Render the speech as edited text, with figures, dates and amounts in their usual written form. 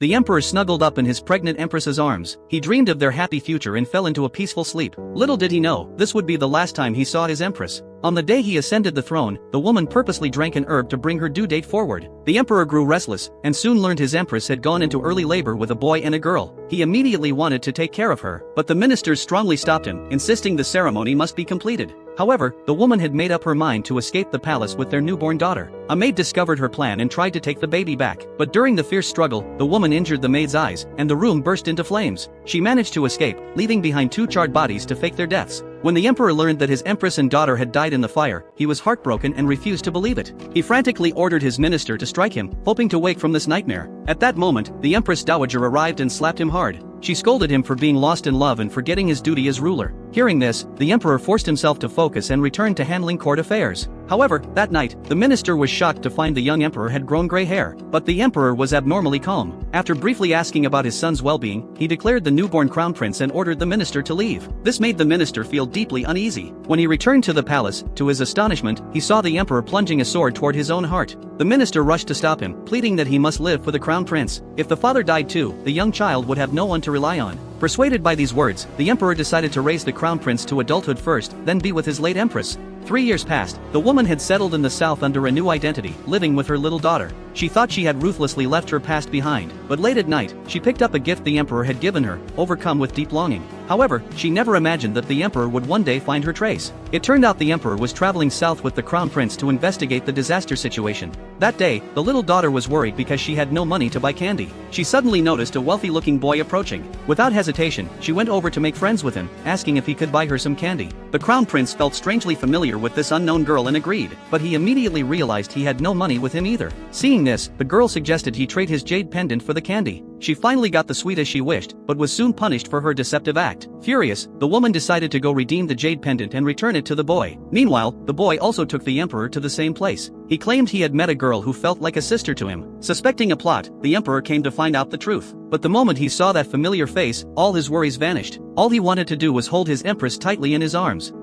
The emperor snuggled up in his pregnant empress's arms. He dreamed of their happy future and fell into a peaceful sleep. Little did he know, this would be the last time he saw his empress. On the day he ascended the throne, the woman purposely drank an herb to bring her due date forward. The emperor grew restless, and soon learned his empress had gone into early labor with a boy and a girl. He immediately wanted to take care of her, but the ministers strongly stopped him, insisting the ceremony must be completed. However, the woman had made up her mind to escape the palace with their newborn daughter. A maid discovered her plan and tried to take the baby back, but during the fierce struggle, the woman injured the maid's eyes, and the room burst into flames. She managed to escape, leaving behind 2 charred bodies to fake their deaths. When the emperor learned that his empress and daughter had died in the fire, he was heartbroken and refused to believe it. He frantically ordered his minister to strike him, hoping to wake from this nightmare. At that moment, the empress dowager arrived and slapped him hard. She scolded him for being lost in love and forgetting his duty as ruler. Hearing this, the emperor forced himself to focus and returned to handling court affairs. However, that night, the minister was shocked to find the young emperor had grown gray hair, but the emperor was abnormally calm. After briefly asking about his son's well-being, he declared the newborn crown prince and ordered the minister to leave. This made the minister feel deeply uneasy. When he returned to the palace, to his astonishment, he saw the emperor plunging a sword toward his own heart. The minister rushed to stop him, pleading that he must live for the crown prince. If the father died too, the young child would have no one to rely on. Persuaded by these words, the emperor decided to raise the crown prince to adulthood first, then be with his late empress. 3 years passed. The woman had settled in the south under a new identity, living with her little daughter. She thought she had ruthlessly left her past behind, but late at night, she picked up a gift the emperor had given her, overcome with deep longing. However, she never imagined that the emperor would one day find her trace. It turned out the emperor was traveling south with the crown prince to investigate the disaster situation. That day, the little daughter was worried because she had no money to buy candy. She suddenly noticed a wealthy-looking boy approaching. Without hesitation, she went over to make friends with him, asking if he could buy her some candy. The crown prince felt strangely familiar with this unknown girl and agreed, but he immediately realized he had no money with him either. Seeing this, the girl suggested he trade his jade pendant for the candy. She finally got the sweet as she wished, but was soon punished for her deceptive act. Furious, the woman decided to go redeem the jade pendant and return it to the boy. Meanwhile, the boy also took the emperor to the same place. He claimed he had met a girl who felt like a sister to him. Suspecting a plot, the emperor came to find out the truth. But the moment he saw that familiar face, all his worries vanished. All he wanted to do was hold his empress tightly in his arms.